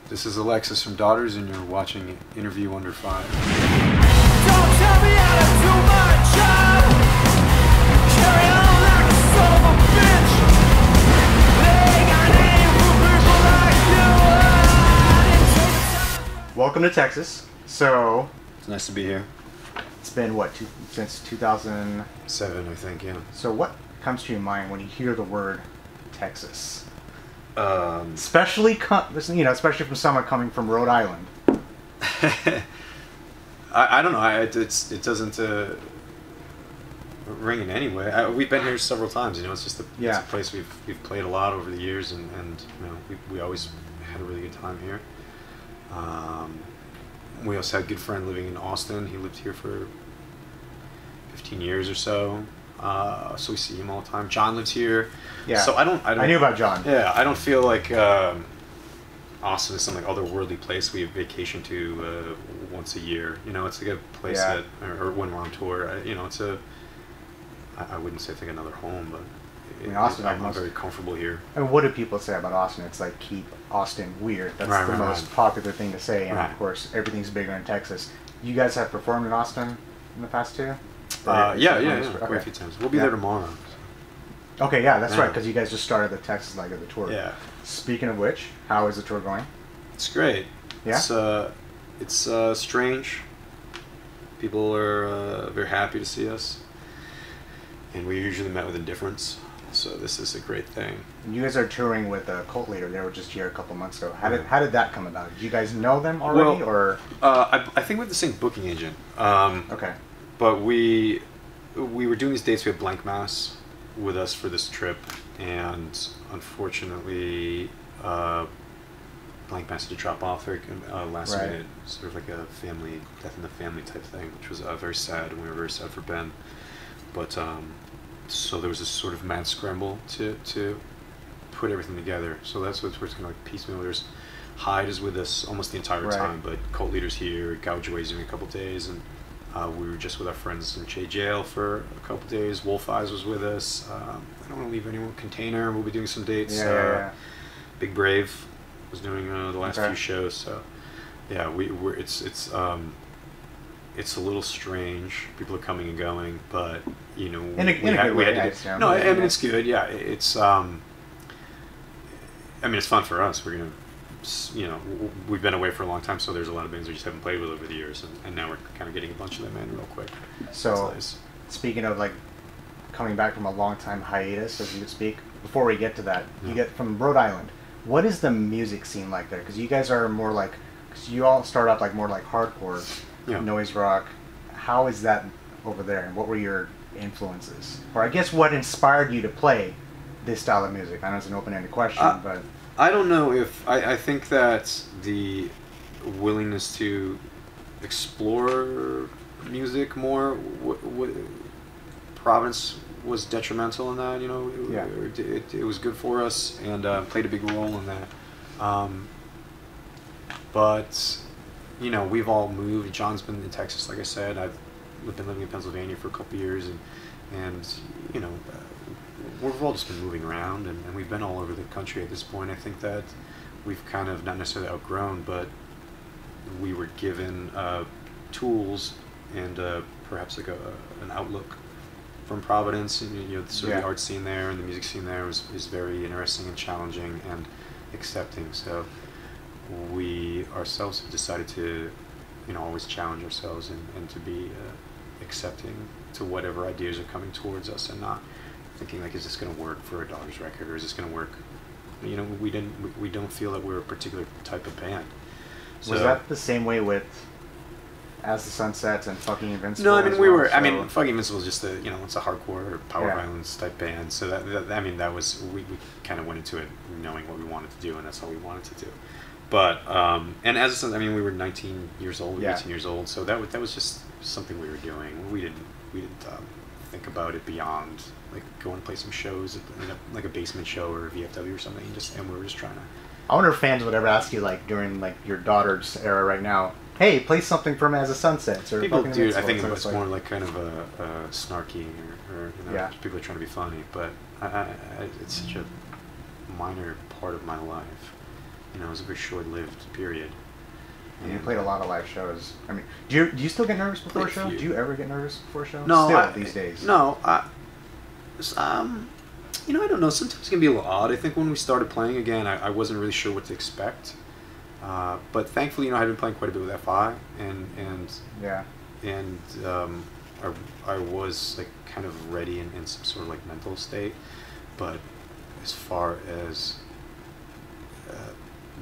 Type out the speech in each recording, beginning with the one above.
This is Alexis from Daughters, and you're watching Interview Under 5. Don't tell me how to do my job. Carry on like a son of a bitch. They got name for people like you. Welcome to Texas. So, It's nice to be here. it's been what, since 2000? 7, I think, yeah. So what comes to your mind when you hear the word Texas? Um, Especially, especially from someone coming from Rhode Island. I don't know. It doesn't ring in any way. We've been here several times. It's just it's a place we've played a lot over the years, and we always had a really good time here. We also had a good friend living in Austin. He lived here for 15 years or so. So we see him all the time. John lives here. Yeah. So I knew about John. Yeah, I don't feel like Austin is some like otherworldly place we vacation to once a year. It's like a place that, or when we're on tour. It's I wouldn't say it's like another home, but Austin, I'm very comfortable here. I mean, what do people say about Austin? It's like, keep Austin weird. That's the most popular thing to say, and of course, everything's bigger in Texas. You guys have performed in Austin in the past too? Yeah, quite a few times. We'll be there tomorrow. Okay, yeah, that's right, because you guys just started the Texas leg of the tour. Yeah. Speaking of which, how is the tour going? It's great. Yeah? It's strange. People are very happy to see us. And we're usually met with indifference. So this is a great thing. You guys are touring with a cult leader. They were just here a couple months ago. How did that come about? Did you guys know them already, or? I think we have the same booking agent. Okay. But we were doing these dates. We had Blank Mass with us for this trip, and unfortunately, Blank Mass had to drop off last minute, sort of like a family death in the family type thing, which was very sad, and we were very sad for Ben. But so there was this sort of mad scramble to put everything together. So that's what's kind of like piecemeal. There's Hyde is with us almost the entire time, but Cult Leader's here. Gougeway's doing a couple days, and we were just with our friends in Che Jail for a couple days. Wolf Eyes was with us. I don't want to leave anyone. Container, we'll be doing some dates. Big Brave was doing the last few shows. So yeah, it's a little strange. People are coming and going, but in a good way. No, I mean it's good. Yeah, it's it's fun for us. We're gonna, we've been away for a long time, so there's a lot of bands we just haven't played with over the years, and now we're kind of getting a bunch of them in real quick. So, speaking of like coming back from a long time hiatus, as you would speak, before we get to that, you get from Rhode Island. What is the music scene like there? Because you guys are more like, because you all start off like more like hardcore, noise rock. How is that over there, and what were your influences, or I guess what inspired you to play this style of music? I know it's an open-ended question, but I don't know if I think that the willingness to explore music more, Providence was detrimental in that. It was good for us and played a big role in that. But we've all moved. John's been in Texas, like I said. I've been living in Pennsylvania for a couple of years, and we've all just been moving around, and we've been all over the country at this point. I think that we've kind of not necessarily outgrown, but we were given tools and perhaps like an outlook from Providence, and sort of the art scene there and the music scene there is very interesting and challenging and accepting. So we ourselves have decided to always challenge ourselves and to be accepting to whatever ideas are coming towards us, and not thinking like, is this going to work for a Daughters record, or is this going to work? We don't feel that we're a particular type of band. So, was that the same way with As the Sun Sets and Fucking Invincible? No, I mean Fucking Invincible is just it's a hardcore power violence type band. So that was we kind of went into it knowing what we wanted to do, and that's all we wanted to do. But and As the Sun, we were 19 years old, 18 years old, so that was just something we were doing. We didn't think about it beyond like go and play some shows at like a basement show or a VFW or something, and we were just trying to. I wonder if fans would ever ask you, like during like your Daughters era right now, hey, play something from As the Sun Sets, or people do. I think it's more like kind of a snarky or people are trying to be funny, but it's such a minor part of my life. you know, it was a very short-lived period. And you played a lot of live shows. I mean, do you still get nervous before a Played a show? few. Do you ever get nervous before a show? No, Still, these days. No, you know, I don't know. Sometimes it can be a little odd. I think when we started playing again, I wasn't really sure what to expect. But thankfully, you know, I've been playing quite a bit with FI, and Yeah. I was like kind of ready in some sort of like mental state. But as far as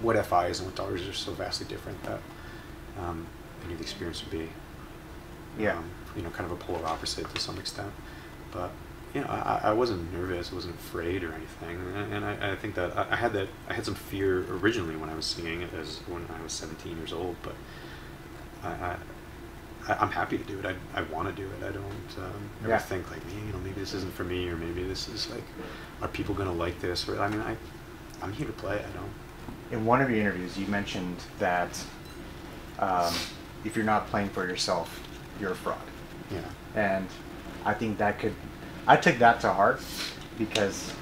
what FI is and what ours are so vastly different that I knew the experience would be, Yeah. you know, kind of a polar opposite to some extent. But you know, I wasn't nervous, I wasn't afraid or anything, and I think that I had some fear originally when I was singing it as when I was 17 years old, but I'm happy to do it. I want to do it. I don't ever think like, you know, maybe this isn't for me, or maybe this is like, are people gonna like this? Or I mean, I'm here to play. I don't. In one of your interviews, you mentioned that if you're not playing for yourself, you're a fraud. Yeah. And I think I took that to heart because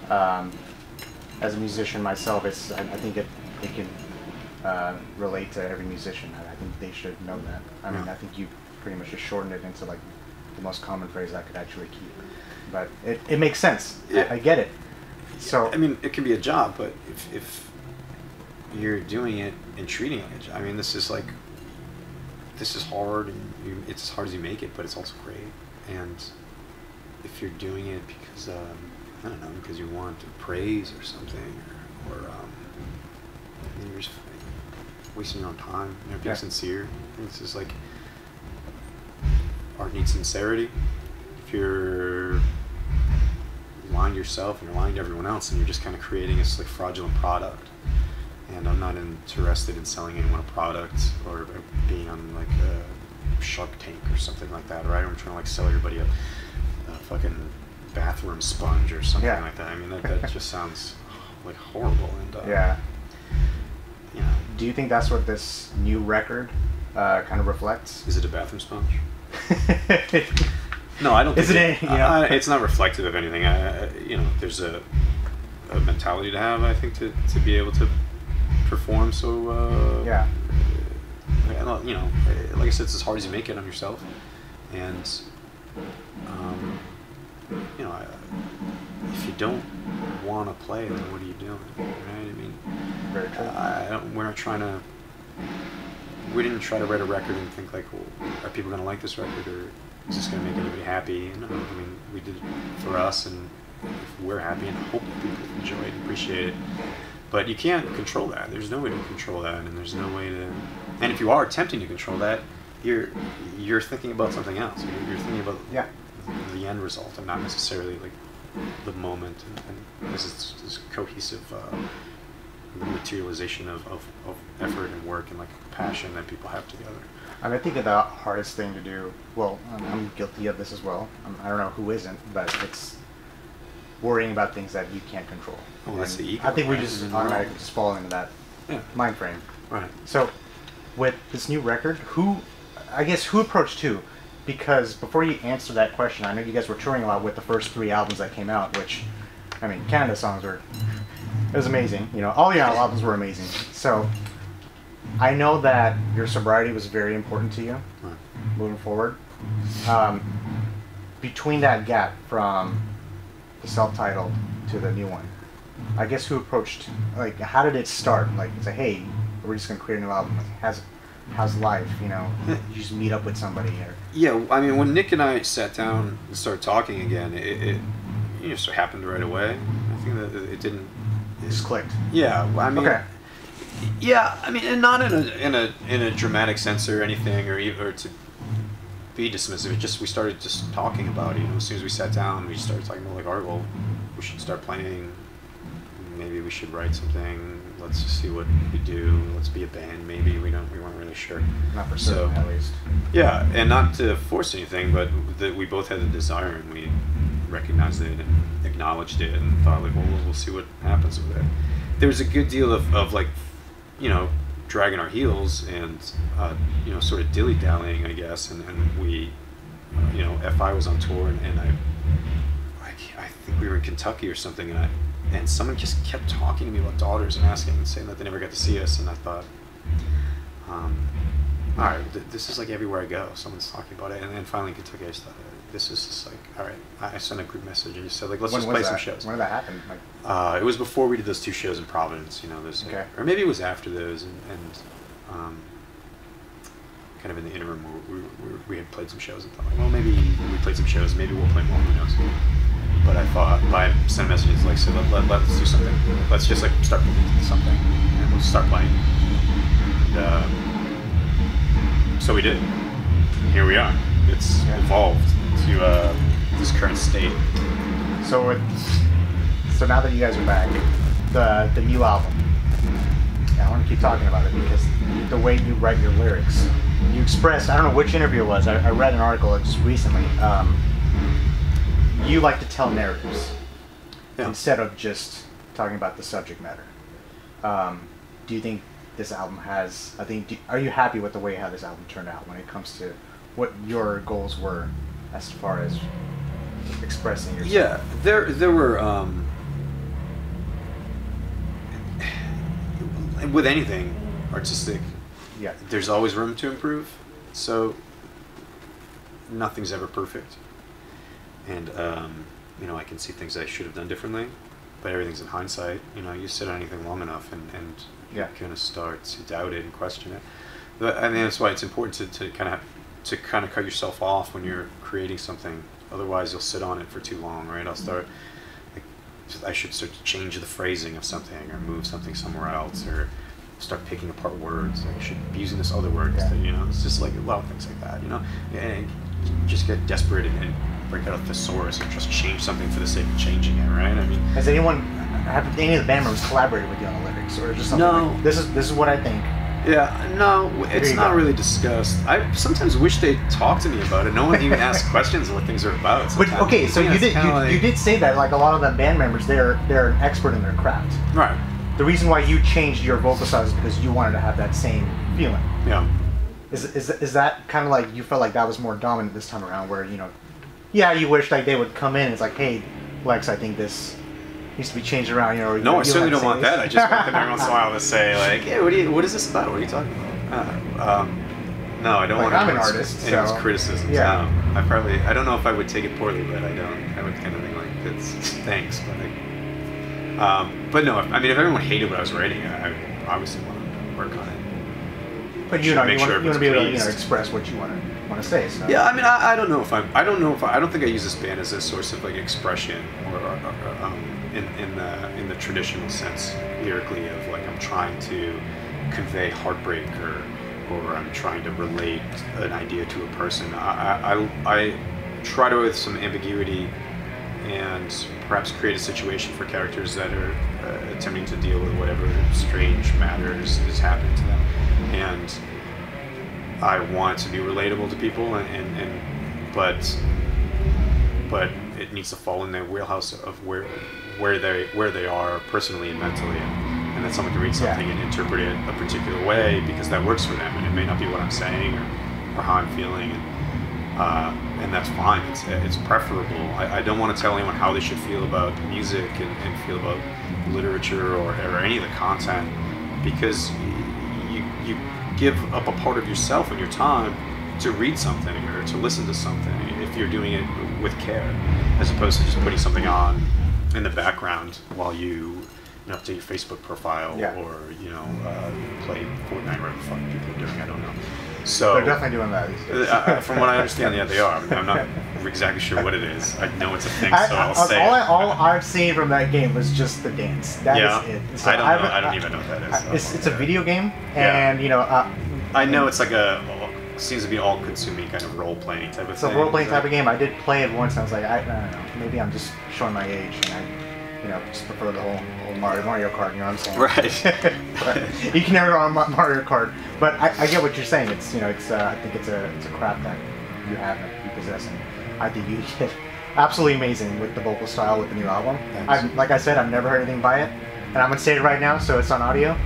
as a musician myself, I think it can relate to every musician. I think they should know that. I mean, I think you pretty much just shortened it into like the most common phrase I could actually keep. But it makes sense. Yeah. I get it. So I mean, it can be a job, but if you're doing it and treating it like a job, I mean, this is hard, and it's as hard as you make it, but it's also great. And if you're doing it because I don't know, because you want praise or something, or you're just wasting your own time, you know, being sincere. It's just like art needs sincerity. If you're lying to yourself and you're lying to everyone else, and you're just kind of creating this like fraudulent product. And I'm not interested in selling anyone a product or being on like a Shark Tank or something like that, right? I'm trying to like sell everybody a fucking bathroom sponge or something like that. I mean, that just sounds like horrible. And yeah. You know, Do you think that's what this new record kind of reflects? is it a bathroom sponge? No, I don't think Is it you know? it's not reflective of anything. You know, there's a mentality to have, I think, to be able to perform. So Yeah. you know, like I said, it's as hard as you make it on yourself, and you know, if you don't want to play, then what are you doing, right? I mean, Very true. We didn't try to write a record and think like, well, are people going to like this record, or is this going to make anybody happy? And I mean, we did it for us, and if we're happy, and hope that people enjoy it and appreciate it. But you can't control that. There's no way to control that, and there's no way to. And if you are attempting to control that, you're thinking about something else. You're thinking about the end result, and not necessarily like the moment. And this is this cohesive materialization of effort and work and like passion that people have together. I mean, I think the hardest thing to do. Well, I'm guilty of this as well. I don't know who isn't, but it's worrying about things that you can't control. Oh, that's the ego. I think we right? just automatically just fall into that mind frame. Right. So, with this new record, who approached who? Because before you answer that question, I know you guys were touring a lot with the first 3 albums that came out, which, I mean, Canada songs were, it was amazing. You know, all your albums were amazing. So, I know that your sobriety was very important to you, moving forward. Between that gap from the self-titled to the new one, I guess who approached, like, how did it start? Like, say, hey, we're just going to create a new album. Like, how's life, you know? You just meet up with somebody or... Yeah, I mean, when Nick and I sat down and started talking again, it just happened right away. I think that it didn't... It just clicked. Yeah, I mean... Okay. Yeah, I mean, and not in a dramatic sense or anything, or to be dismissive. It just, we started just talking about it. You know, as soon as we sat down, we started talking about like, all right, well, we should start playing. Maybe we should write something. Let's just see what we do. Let's be a band. Maybe we weren't really sure. Not for certain, at least. Yeah, and not to force anything, but that we both had the desire, and we recognized it and acknowledged it, and thought like, well, we'll see what happens with it. There was a good deal of like, you know, dragging our heels and you know, sort of dilly-dallying, I guess, and we, you know, FI was on tour, and I think we were in Kentucky or something, and and someone just kept talking to me about daughters and asking and saying that they never got to see us, and I thought, all right, this is like everywhere I go, someone's talking about it. And then finally in Kentucky, I just thought, this is just like, all right. I sent a group message and just said, like, let's just play some shows. When did that happen? Like, it was before we did those 2 shows in Providence, okay. Or maybe it was after those, and kind of in the interim, we had played some shows and thought, like, well, maybe we played some shows, maybe we'll play more, who knows. But I thought, I sent messages like, so let's do something. Let's just like start moving to something, and we'll start playing. And so we did. Here we are. It's evolved to this current state. So now that you guys are back, the new album. I want to keep talking about it because the way you write your lyrics, you expressed, I don't know which interview it was, I read an article just recently, you like to tell narratives instead of just talking about the subject matter. Do you think this album has, are you happy with the way how this album turned out when it comes to what your goals were as far as expressing yourself? Yeah, there were, with anything artistic, there's always room to improve. So nothing's ever perfect, and I can see things I should have done differently, but everything's in hindsight. You sit on anything long enough, and you're gonna start to doubt it and question it. But I mean, that's why it's important to kind of cut yourself off when you're creating something. Otherwise, you'll sit on it for too long, right? I'll start. I should start to change the phrasing of something, or move something somewhere else, or start picking apart words. I should be using this other word instead. It's just like a lot of things like that. And you just get desperate and break out a thesaurus and just change something for the sake of changing it, right? I mean, have any of the band members collaborated with you on the lyrics, or just something? No. Like, this is what I think. Yeah, no, it's not really discussed. I sometimes wish they'd talk to me about it. No one even asks questions of what things are about. But okay, so you did say that, like, a lot of the band members, they're an expert in their craft. Right. The reason why you changed your vocal style is because you wanted to have that same feeling. Yeah. Is that kind of like you felt like that was more dominant this time around, where you wish like they would come in and it's like, hey, Lex, I think this needs to be changed around, Or no, I certainly don't want that. I just want them every once in a while to say like, hey, what is this about? What are you talking about? No, I don't want I'm an artist, anyone's so criticisms. yeah. I don't know if I would take it poorly, but I don't. I would kind of think like, it's thanks, but no. I mean, if everyone hated what I was writing, I obviously want to work on it. But you want to be able to express what you want to say. So. Yeah, I mean, I don't know if I don't think I use this band as a source of like expression or in the traditional sense lyrically of like I'm trying to convey heartbreak or I'm trying to relate an idea to a person. I try to with some ambiguity and perhaps create a situation for characters that are attempting to deal with whatever strange matters is happening to them, and I want it to be relatable to people, but it needs to fall in their wheelhouse of where they are personally and mentally, and that someone can read something and interpret it a particular way because that works for them, and it may not be what I'm saying or how I'm feeling, and that's fine. It's preferable. I don't want to tell anyone how they should feel about music and feel about literature or any of the content, because you give up a part of yourself and your time to read something or to listen to something if you're doing it with care, as opposed to just putting something on in the background while you update your Facebook profile or play Fortnite or whatever the fuck people are doing. I don't know. So they're definitely doing that these days. From what I understand, yeah, they are. I'm not exactly sure what it is. I know it's a thing, so I'll say all I've seen from that game was just the dance. That is it. So I don't even know what that is. It's a video game, and I know it's like seems to be all-consuming kind of role-playing type of thing. It's a role-playing type of game. I did play it once, and I was like, I don't know, maybe I'm just showing my age, and I just prefer the whole Mario Kart, you know what I'm saying? Right. You can never go on Mario Kart, but I get what you're saying. It's I think it's a craft that you have and you possess, and I think you did absolutely amazing with the vocal style with the new album. Like I said, I've never heard anything by it, and I'm gonna say it right now, so it's on audio.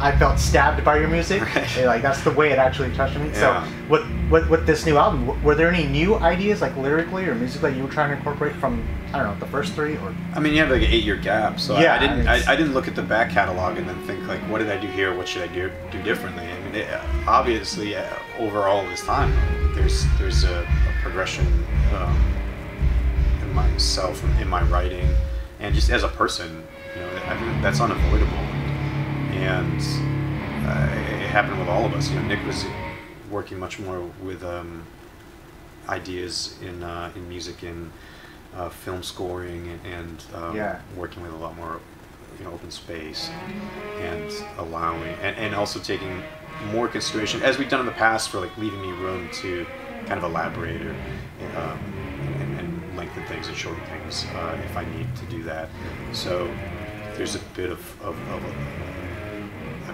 I felt stabbed by your music. Right. Like that's the way it actually touched me. Yeah. So with this new album, were there any new ideas like lyrically or musically you were trying to incorporate from, I don't know, the first three? Or I mean, you have like an 8-year gap, so Yeah, I didn't look at the back catalog and then think like, what did I do here? What should I do differently? I mean, obviously, over all this time, there's a progression in myself, in my writing, and just as a person, you know, I mean, that's unavoidable. And it happened with all of us. You know, Nick was working much more with ideas in music and film scoring and working with a lot more, you know, open space and allowing and also taking more consideration, as we've done in the past, for like leaving me room to kind of elaborate or and lengthen things and shorten things if I need to do that. So there's a bit of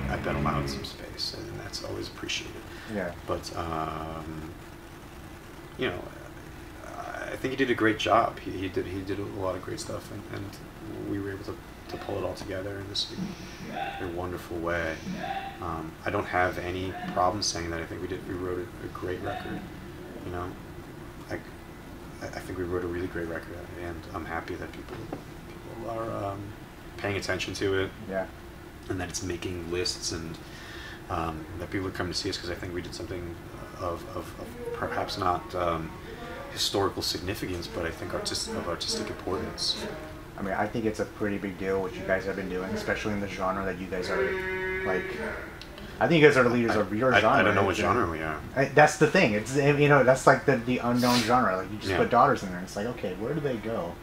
I've been allowed some space, and that's always appreciated. Yeah. But you know, I think he did a great job. He did a lot of great stuff, and we were able to pull it all together in this a wonderful way. I don't have any problem saying that. I think we wrote a great record. You know, I think we wrote a really great record, and I'm happy that people are paying attention to it. Yeah. And that it's making lists, and that people are coming to see us, because I think we did something of perhaps not historical significance, but I think of artistic importance. I mean, I think it's a pretty big deal what you guys have been doing, especially in the genre that you guys are, like, I think you guys are the leaders of your genre. I don't know what genre we are. That's the thing. It's, you know, that's like the unknown genre. Like, you just Yeah. put Daughters in there, and it's like, okay, where do they go?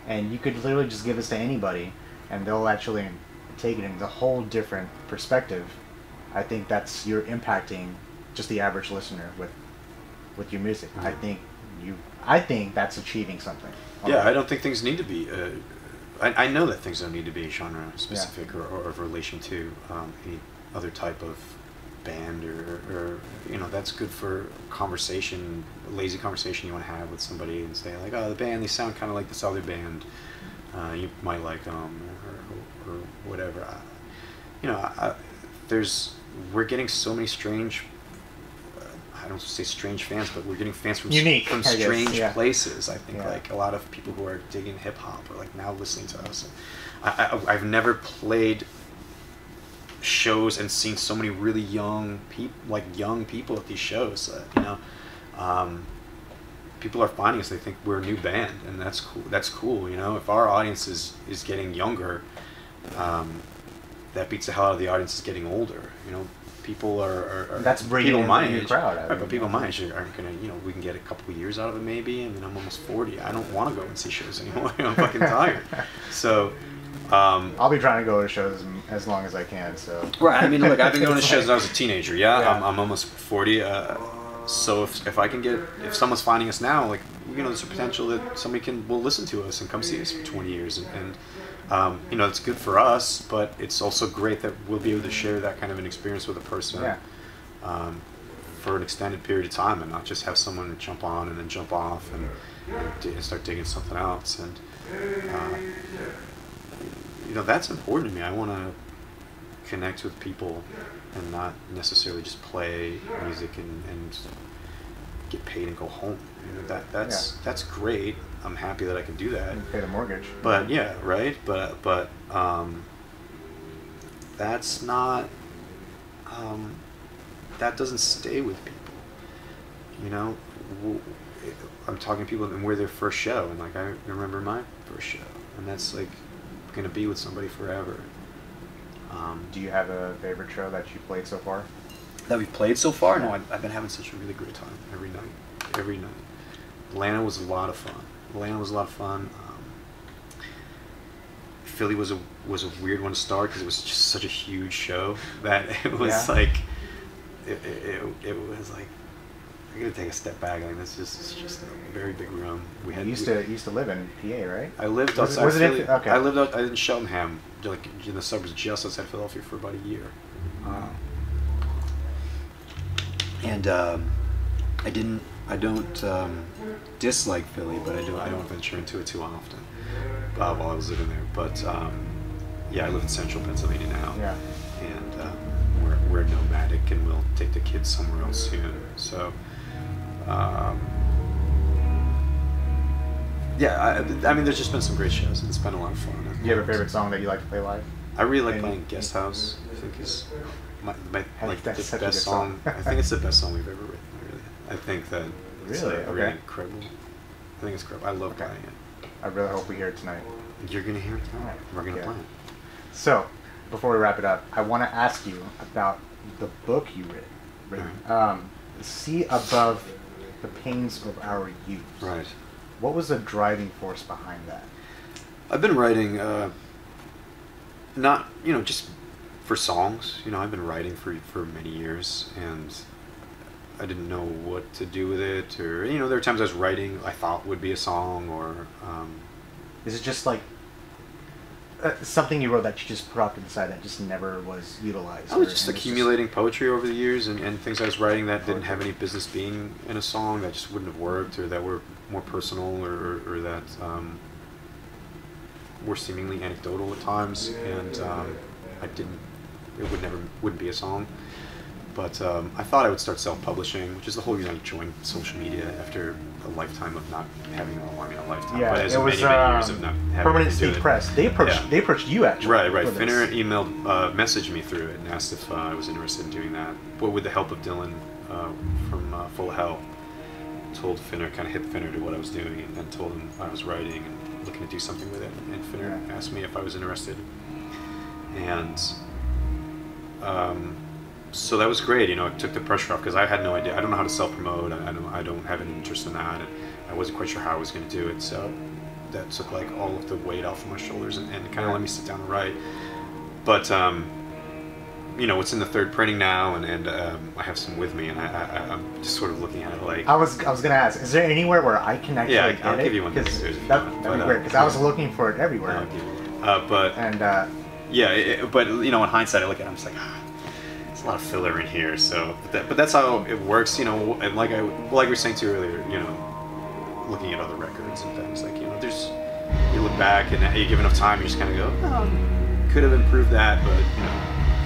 And you could literally just give this to anybody, and they'll actually take it into a whole different perspective. I think that's, you're impacting just the average listener with your music. Mm-hmm. I think that's achieving something. Yeah, I don't think things need to be. I know that things don't need to be genre specific or of relation to any other type of band or you know, that's good for conversation, lazy conversation you want to have with somebody, and say like, oh, the band, they sound kind of like this other band. You might like them or whatever. You know, we're getting so many strange. I don't say strange fans, but we're getting fans from strange places. I think like a lot of people who are digging hip hop are like now listening to us. I've never played shows and seen so many really young people at these shows. You know, people are finding us. They think we're a new band, and that's cool. That's cool. You know, if our audience is getting younger, that beats the hell out of the audience is getting older. You know. People are that's bringing people my in age, the crowd. right, but people my age aren't gonna, you know, we can get a couple of years out of it maybe. I mean, I'm almost 40. I don't want to go and see shows anymore. I'm fucking tired. So, I'll be trying to go to shows as long as I can. So, right. I mean, look, I've been going to shows since I was a teenager. Yeah. I'm almost 40. So if I can get, if someone's finding us now, like, you know, there's a potential that somebody will listen to us and come see us for 20 years, and you know, it's good for us, but it's also great that we'll be able to share that kind of an experience with a person for an extended period of time, and not just have someone jump on and then jump off and start digging something else. And you know, that's important to me. I want to connect with people and not necessarily just play music and get paid and go home. You know, that's great. I'm happy that I can do that. Pay the mortgage. But yeah, right. But that's not. That doesn't stay with people. You know, I'm talking to people and we're their first show, and like I remember my first show, and that's like gonna be with somebody forever. Do you have a favorite show that you played so far? That we've played so far? No, I've been having such a really great time every night. Atlanta was a lot of fun. Philly was a weird one to start because it was just such a huge show that it was like it was like, I gotta take a step back. Like it's just a very big room. We used to live in PA, right? I lived outside Philly. Okay. I lived in Cheltenham, like in the suburbs just outside Philadelphia, for about a year. And I don't dislike Philly, but I don't venture into it too often while I was living there. But yeah, I live in central Pennsylvania now. Yeah. And are nomadic and will take the kids somewhere else soon. So, yeah, I mean, there's just been some great shows, and it's been a lot of fun. Do you have a favorite song that you like to play live? I really like playing Guest House. I think is like that's the such a best good song. I think it's the best song we've ever written. Really, I think that it's Really? really Okay. incredible. I think it's incredible. I love playing it. I really hope we hear it tonight. You're gonna hear it tonight. Alright. We're gonna Yeah. play it. So, before we wrap it up, I want to ask you about the book you written. See Above the Pains of Our Youth. Right. What was the driving force behind that? I've been writing, not, just for songs. I've been writing for many years, and I didn't know what to do with it, or, there were times I was writing I thought would be a song, or... Is it just like something you wrote that you just put off to the side that just never was utilized? I was just accumulating poetry over the years, and things I was writing that didn't have any business being in a song, that just wouldn't have worked, or that were more personal, or that were seemingly anecdotal at times, and wouldn't be a song. But I thought I would start self-publishing, which is the whole reason I joined social media after a lifetime of not having, a lifetime, Yeah, but as it many, was many years of not having Permanent to do State it. Press. They approached you actually. Right. for Finner this. messaged me through it and asked if I was interested in doing that. But with the help of Dylan from Full of Hell, told Finner, kind of hit Finner to what I was doing, and told him I was writing and looking to do something with it. And Finner asked me if I was interested. And so that was great. It took the pressure off, because I had no idea. I don't know how to self-promote. I don't have any interest in that, and I wasn't quite sure how I was going to do it. So that took like all of the weight off of my shoulders, and kind of let me sit down and write. But it's in the third printing now, and I have some with me, and I'm just sort of looking at it like. I was gonna ask, is there anywhere where I can actually get I'll it? give you one. Because That'd that'd be great. Because I was looking for it everywhere. I'll give you one. But in hindsight, I look at it, I'm just like, there's a lot of filler in here. So, but that's how it works, And like we were saying to you earlier, looking at other records and things, like you look back and you give enough time, you just kind of go, could have improved that, but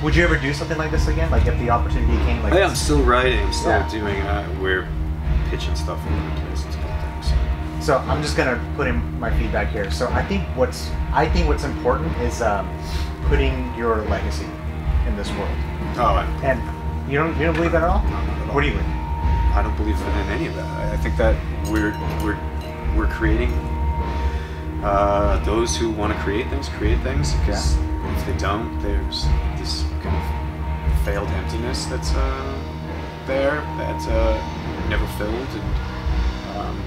Would you ever do something like this again? Like if the opportunity came? Like I'm still writing. I'm still Yeah. doing. We're pitching stuff all over the place. It's good things. So I'm just gonna put in my feedback here. So I think what's important is putting your legacy in this world. Oh, And you don't believe that at all? No, not at all. What do you believe? I don't believe in any of that. I think that we're creating. Those who want to create things, because if they don't, there's this kind of failed emptiness that's there that never filled. And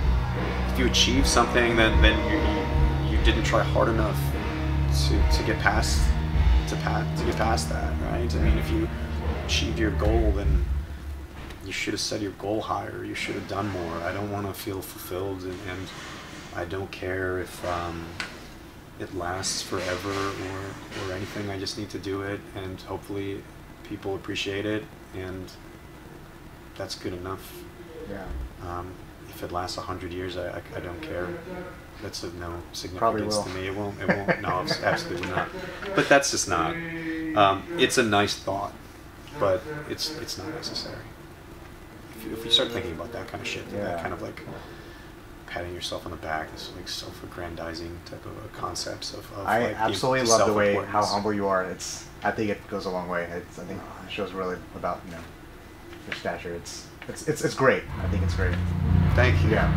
if you achieve something, then you didn't try hard enough to get past that, right? I mean, if you achieved your goal, then you should have set your goal higher. You should have done more. I don't want to feel fulfilled, and I don't care if it lasts forever or anything. I just need to do it, and hopefully people appreciate it, and that's good enough. Yeah. If it lasts 100 years, I don't care. That's of no Probably significance will. to me. It won't. No, absolutely not. But that's just not. It's a nice thought, but it's not necessary. If you start thinking about that kind of shit, that kind of like patting yourself on the back, this like self-aggrandizing type of concepts of I like absolutely love the way how self-importance. humble you are. I think it goes a long way. I think it shows really about your stature. It's great. I think it's great. Thank you. Yeah.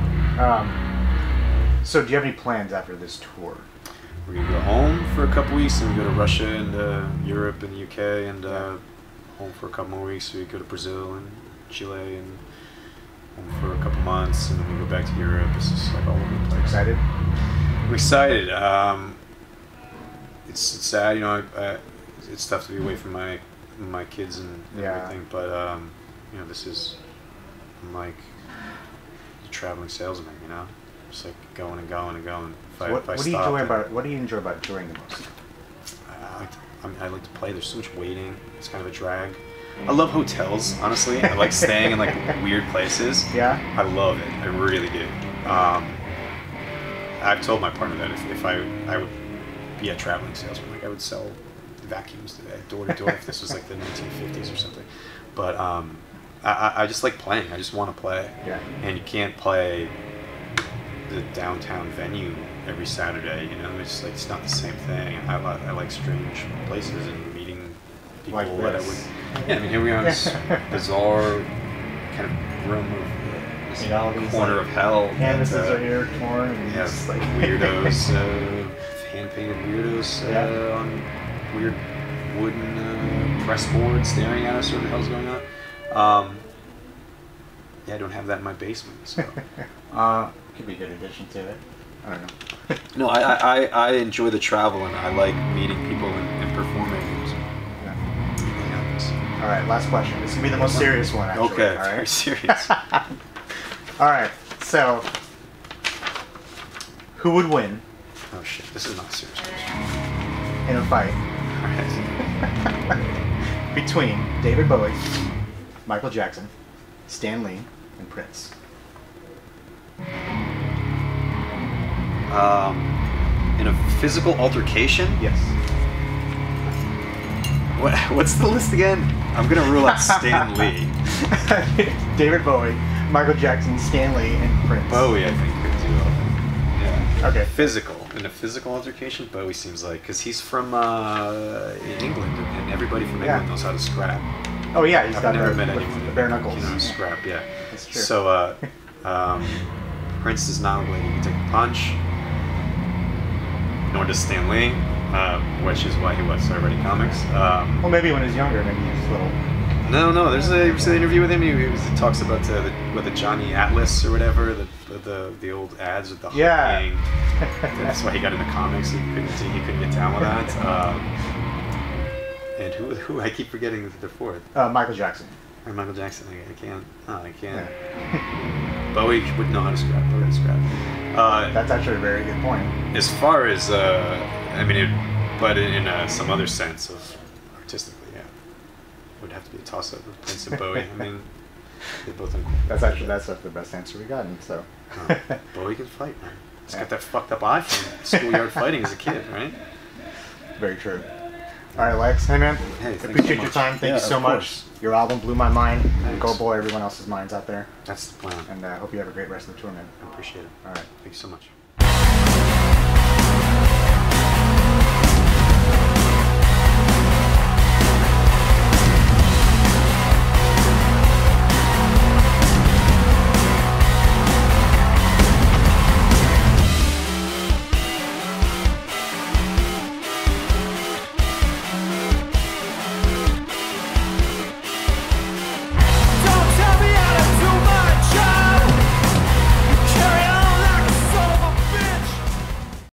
So do you have any plans after this tour? We're gonna go home for a couple weeks, and we go to Russia and Europe and the UK, and home for a couple more weeks. We go to Brazil and Chile, and home for a couple months, and then we go back to Europe. It's just like all over the place. Excited? I'm excited. It's sad, it's tough to be away from my kids and everything, but I'm like a traveling salesman, just like going and going and going. What do you enjoy about touring the most? I like to play. There's so much waiting. It's kind of a drag. I love hotels, honestly. I like staying in like weird places. Yeah? I love it. I really do. I've told my partner that if I would be a traveling salesman, like I would sell vacuums door to door if this was like the 1950s or something. But I just like playing. I just want to play. Yeah. And you can't play the downtown venue every Saturday. You know, it's like it's not the same thing. I like strange places and meeting people Like that I this. would. Yeah, I mean, here we are in this bizarre kind of room of this You know, these, corner like, of hell. Canvases that, are here torn. And yeah, it's like weirdos, hand-painted weirdos Yeah. on weird wooden press boards staring at us. What the hell's going on? Yeah, I don't have that in my basement. So. Could be a good addition to it. I don't know. No, I enjoy the travel and I like meeting people and performing. Yeah. Yeah. All right, last question. This is gonna be the most serious one, actually. Okay, all very right. serious. All right. So, who would win Oh shit, this is not a serious question. in a fight Alright. between David Bowie, Michael Jackson, Stan Lee, and Prince? In a physical altercation? Yes. What's the list again? I'm gonna rule out Stan Lee. David Bowie, Michael Jackson, Stan Lee, and Prince. Bowie, I think, could do all that. Yeah. Okay. Physical. In a physical altercation, Bowie seems like, because he's from England, and everybody from England Yeah. knows how to scrap. Oh yeah, he's I've got never the, met with anyone the who bare can knuckles. scrap, yeah. That's true. So, Prince does not look like he can take a punch, nor does Stan Lee, which is why he started writing comics. Well, maybe when he was younger, maybe he was a little. No, there's an interview with him. He talks about the Johnny Atlas or whatever, the old ads with the Yeah. hulking. That's why he got into comics. He couldn't get down with that. And who I keep forgetting the fourth. Michael Jackson. Or Michael Jackson. I can't. Oh, I can't. Bowie would know how to scrap. Bowie would scrap. That's actually a very good point. As far as I mean, but in some other sense of artistically, yeah, would have to be a toss-up with Prince and Bowie. I mean, they both. That's the best answer we gotten. So. Bowie can fight, man. He's got that fucked up eye from schoolyard fighting as a kid, right? Very true. All right, Lex. Hey, man. Hey, thanks Appreciate so your much. time. Thank Yeah, you so of much. course. Your album blew my mind. Thanks. Go blow everyone else's minds out there. That's the plan. And I hope you have a great rest of the tour, man. I appreciate it. All right. Thank you so much.